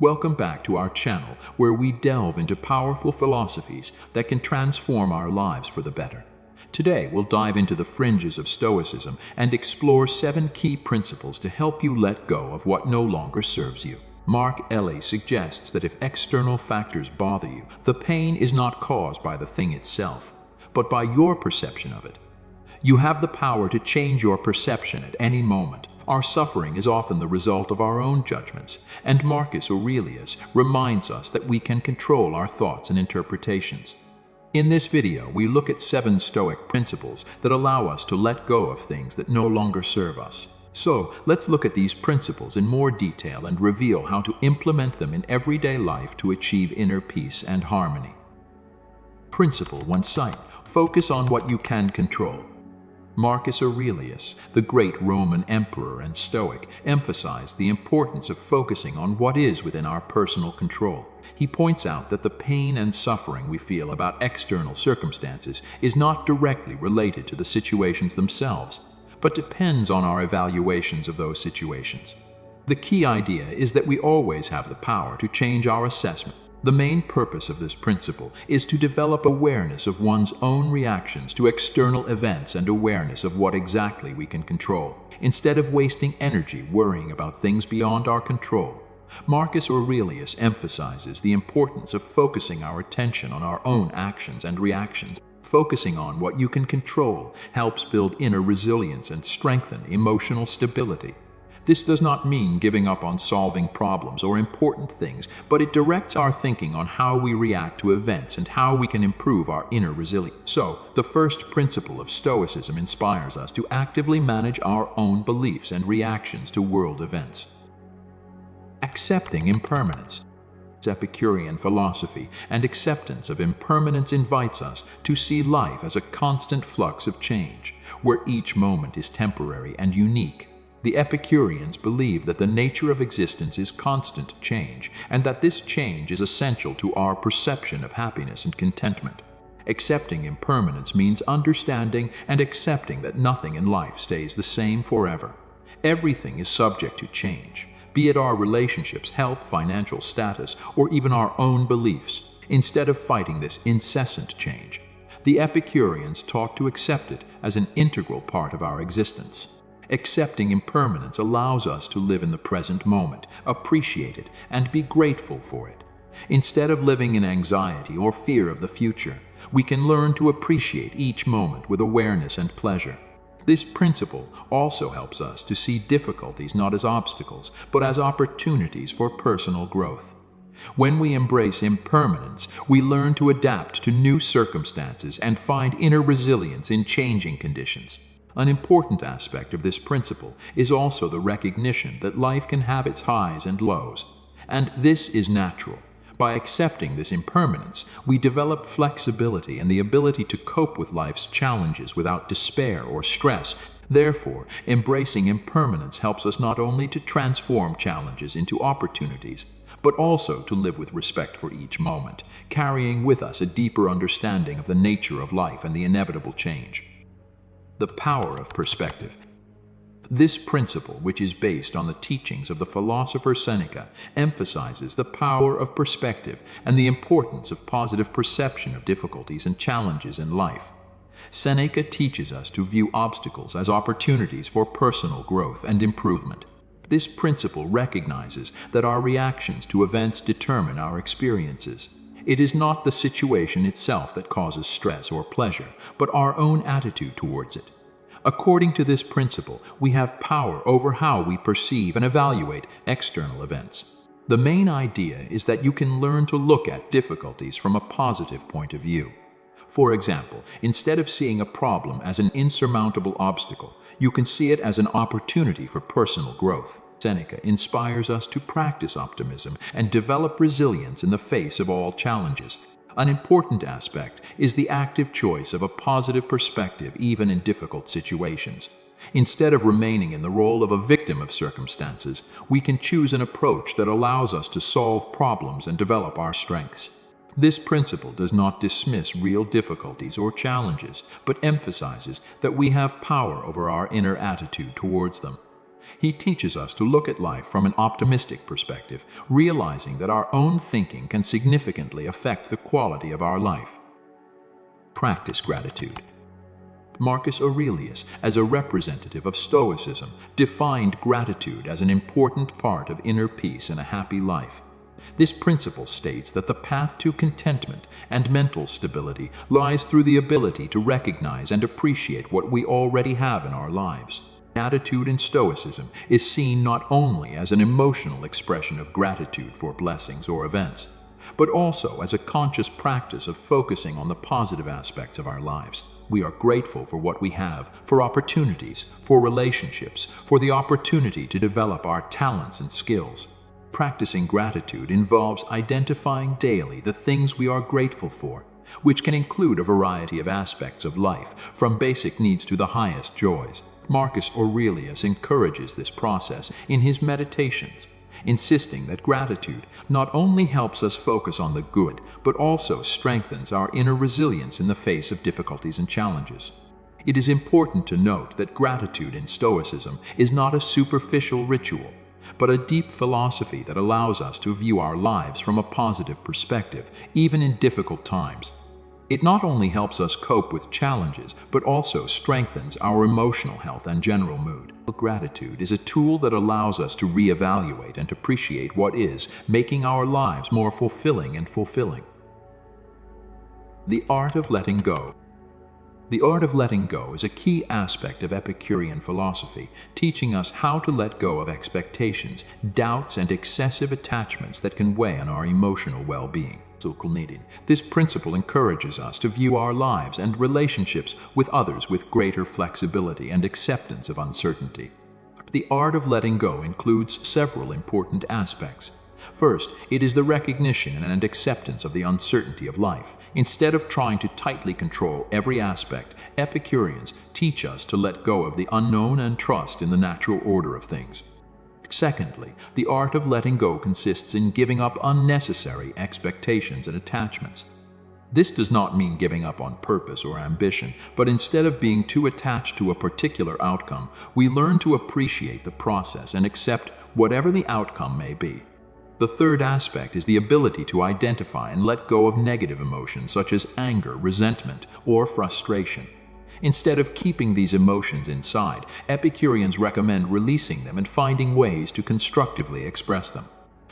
Welcome back to our channel, where we delve into powerful philosophies that can transform our lives for the better. Today, we'll dive into the fringes of Stoicism and explore 7 key principles to help you let go of what no longer serves you. Mark Ellie suggests that if external factors bother you, the pain is not caused by the thing itself, but by your perception of it. You have the power to change your perception at any moment. Our suffering is often the result of our own judgments, and Marcus Aurelius reminds us that we can control our thoughts and interpretations. In this video, we look at 7 Stoic principles that allow us to let go of things that no longer serve us. So, let's look at these principles in more detail and reveal how to implement them in everyday life to achieve inner peace and harmony. Principle 1. Focus on what you can control. Marcus Aurelius, the great Roman emperor and Stoic, emphasized the importance of focusing on what is within our personal control. He points out that the pain and suffering we feel about external circumstances is not directly related to the situations themselves, but depends on our evaluations of those situations. The key idea is that we always have the power to change our assessment. The main purpose of this principle is to develop awareness of one's own reactions to external events and awareness of what exactly we can control, instead of wasting energy worrying about things beyond our control. Marcus Aurelius emphasizes the importance of focusing our attention on our own actions and reactions. Focusing on what you can control helps build inner resilience and strengthen emotional stability. This does not mean giving up on solving problems or important things, but it directs our thinking on how we react to events and how we can improve our inner resilience. So, the first principle of Stoicism inspires us to actively manage our own beliefs and reactions to world events. Accepting impermanence. Epicurean philosophy and acceptance of impermanence invites us to see life as a constant flux of change, where each moment is temporary and unique. The Epicureans believe that the nature of existence is constant change, and that this change is essential to our perception of happiness and contentment. Accepting impermanence means understanding and accepting that nothing in life stays the same forever. Everything is subject to change, be it our relationships, health, financial status, or even our own beliefs. Instead of fighting this incessant change, the Epicureans taught to accept it as an integral part of our existence. Accepting impermanence allows us to live in the present moment, appreciate it, and be grateful for it. Instead of living in anxiety or fear of the future, we can learn to appreciate each moment with awareness and pleasure. This principle also helps us to see difficulties not as obstacles, but as opportunities for personal growth. When we embrace impermanence, we learn to adapt to new circumstances and find inner resilience in changing conditions. An important aspect of this principle is also the recognition that life can have its highs and lows, and this is natural. By accepting this impermanence, we develop flexibility and the ability to cope with life's challenges without despair or stress. Therefore, embracing impermanence helps us not only to transform challenges into opportunities, but also to live with respect for each moment, carrying with us a deeper understanding of the nature of life and the inevitable change. The power of perspective. This principle, which is based on the teachings of the philosopher Seneca, emphasizes the power of perspective and the importance of positive perception of difficulties and challenges in life. Seneca teaches us to view obstacles as opportunities for personal growth and improvement. This principle recognizes that our reactions to events determine our experiences. It is not the situation itself that causes stress or pleasure, but our own attitude towards it. According to this principle, we have power over how we perceive and evaluate external events. The main idea is that you can learn to look at difficulties from a positive point of view. For example, instead of seeing a problem as an insurmountable obstacle, you can see it as an opportunity for personal growth. Seneca inspires us to practice optimism and develop resilience in the face of all challenges. An important aspect is the active choice of a positive perspective even in difficult situations. Instead of remaining in the role of a victim of circumstances, we can choose an approach that allows us to solve problems and develop our strengths. This principle does not dismiss real difficulties or challenges, but emphasizes that we have power over our inner attitude towards them. He teaches us to look at life from an optimistic perspective, realizing that our own thinking can significantly affect the quality of our life. Practice gratitude. Marcus Aurelius, as a representative of Stoicism, defined gratitude as an important part of inner peace and a happy life. This principle states that the path to contentment and mental stability lies through the ability to recognize and appreciate what we already have in our lives. Gratitude in Stoicism is seen not only as an emotional expression of gratitude for blessings or events, but also as a conscious practice of focusing on the positive aspects of our lives. We are grateful for what we have, for opportunities, for relationships, for the opportunity to develop our talents and skills. Practicing gratitude involves identifying daily the things we are grateful for, which can include a variety of aspects of life, from basic needs to the highest joys. Marcus Aurelius encourages this process in his Meditations, insisting that gratitude not only helps us focus on the good, but also strengthens our inner resilience in the face of difficulties and challenges. It is important to note that gratitude in Stoicism is not a superficial ritual, but a deep philosophy that allows us to view our lives from a positive perspective, even in difficult times. It not only helps us cope with challenges, but also strengthens our emotional health and general mood. Gratitude is a tool that allows us to reevaluate and appreciate what is, making our lives more fulfilling and fulfilling. The art of letting go. The art of letting go is a key aspect of Epicurean philosophy, teaching us how to let go of expectations, doubts, and excessive attachments that can weigh on our emotional well-being. This principle encourages us to view our lives and relationships with others with greater flexibility and acceptance of uncertainty. The art of letting go includes several important aspects. First, it is the recognition and acceptance of the uncertainty of life. Instead of trying to tightly control every aspect, Epicureans teach us to let go of the unknown and trust in the natural order of things. Secondly, the art of letting go consists in giving up unnecessary expectations and attachments. This does not mean giving up on purpose or ambition, but instead of being too attached to a particular outcome, we learn to appreciate the process and accept whatever the outcome may be. The third aspect is the ability to identify and let go of negative emotions such as anger, resentment, or frustration. Instead of keeping these emotions inside, Epicureans recommend releasing them and finding ways to constructively express them.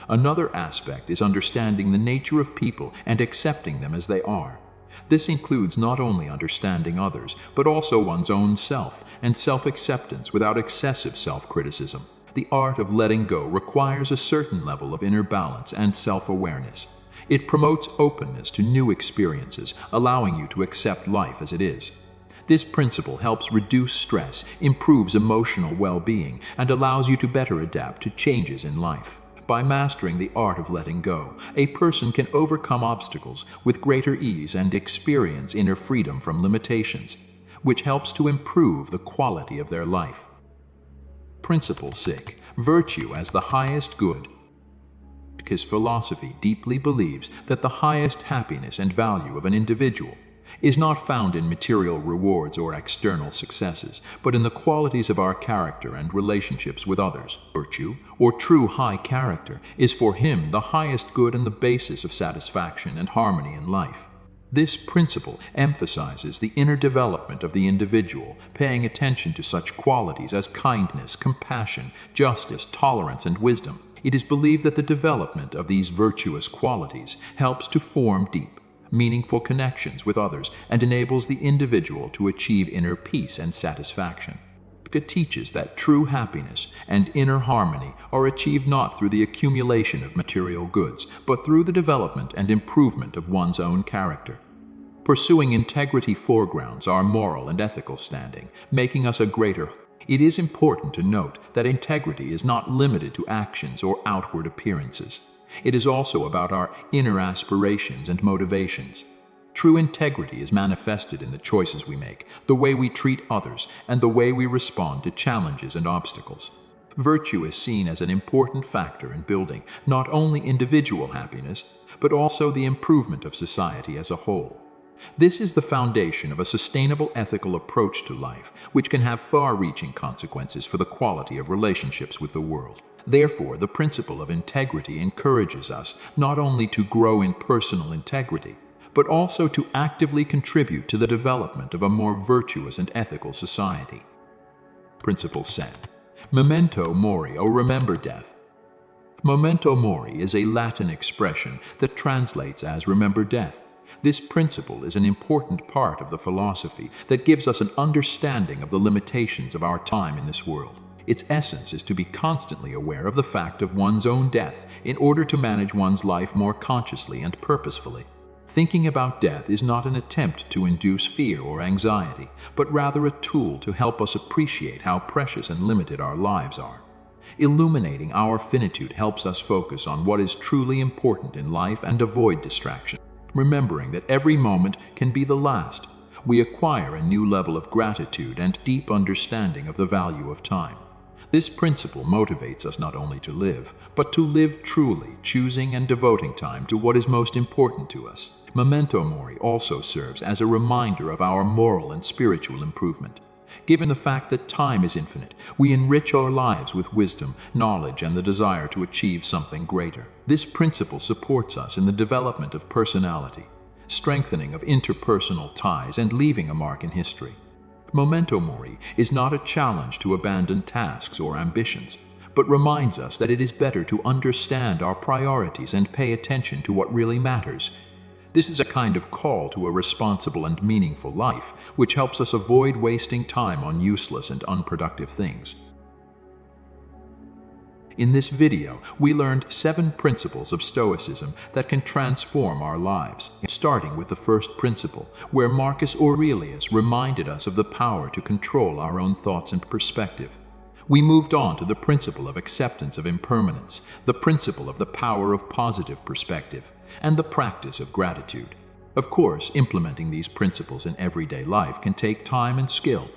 Another aspect is understanding the nature of people and accepting them as they are. This includes not only understanding others, but also one's own self and self-acceptance without excessive self-criticism. The art of letting go requires a certain level of inner balance and self-awareness. It promotes openness to new experiences, allowing you to accept life as it is. This principle helps reduce stress, improves emotional well-being, and allows you to better adapt to changes in life. By mastering the art of letting go, a person can overcome obstacles with greater ease and experience inner freedom from limitations, which helps to improve the quality of their life. Principle 6. Virtue as the highest good. Because philosophy deeply believes that the highest happiness and value of an individual is not found in material rewards or external successes, but in the qualities of our character and relationships with others. Virtue, or true high character, is for him the highest good and the basis of satisfaction and harmony in life. This principle emphasizes the inner development of the individual, paying attention to such qualities as kindness, compassion, justice, tolerance, and wisdom. It is believed that the development of these virtuous qualities helps to form deep, meaningful connections with others and enables the individual to achieve inner peace and satisfaction. It teaches that true happiness and inner harmony are achieved not through the accumulation of material goods, but through the development and improvement of one's own character. Pursuing integrity foregrounds our moral and ethical standing, making us a greater. It is important to note that integrity is not limited to actions or outward appearances. It is also about our inner aspirations and motivations. True integrity is manifested in the choices we make, the way we treat others, and the way we respond to challenges and obstacles. Virtue is seen as an important factor in building not only individual happiness, but also the improvement of society as a whole. This is the foundation of a sustainable ethical approach to life, which can have far-reaching consequences for the quality of relationships with the world. Therefore, the principle of integrity encourages us not only to grow in personal integrity, but also to actively contribute to the development of a more virtuous and ethical society. Principle 7. Memento mori, or remember death. Memento mori is a Latin expression that translates as remember death. This principle is an important part of the philosophy that gives us an understanding of the limitations of our time in this world. Its essence is to be constantly aware of the fact of one's own death in order to manage one's life more consciously and purposefully. Thinking about death is not an attempt to induce fear or anxiety, but rather a tool to help us appreciate how precious and limited our lives are. Illuminating our finitude helps us focus on what is truly important in life and avoid distraction. Remembering that every moment can be the last, we acquire a new level of gratitude and deep understanding of the value of time. This principle motivates us not only to live, but to live truly, choosing and devoting time to what is most important to us. Memento mori also serves as a reminder of our moral and spiritual improvement. Given the fact that time is infinite, we enrich our lives with wisdom, knowledge, and the desire to achieve something greater. This principle supports us in the development of personality, strengthening of interpersonal ties, and leaving a mark in history. Memento mori is not a challenge to abandon tasks or ambitions, but reminds us that it is better to understand our priorities and pay attention to what really matters. This is a kind of call to a responsible and meaningful life, which helps us avoid wasting time on useless and unproductive things. In this video, we learned 7 principles of Stoicism that can transform our lives, starting with the first principle, where Marcus Aurelius reminded us of the power to control our own thoughts and perspective. We moved on to the principle of acceptance of impermanence, the principle of the power of positive perspective, and the practice of gratitude. Of course, implementing these principles in everyday life can take time and skill.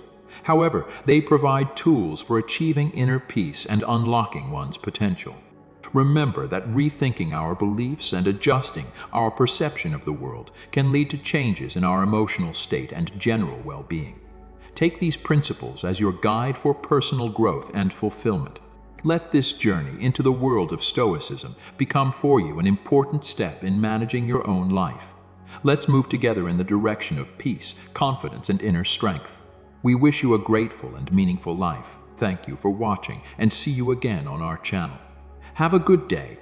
However, they provide tools for achieving inner peace and unlocking one's potential. Remember that rethinking our beliefs and adjusting our perception of the world can lead to changes in our emotional state and general well-being. Take these principles as your guide for personal growth and fulfillment. Let this journey into the world of Stoicism become for you an important step in managing your own life. Let's move together in the direction of peace, confidence, and inner strength. We wish you a grateful and meaningful life. Thank you for watching, and see you again on our channel. Have a good day.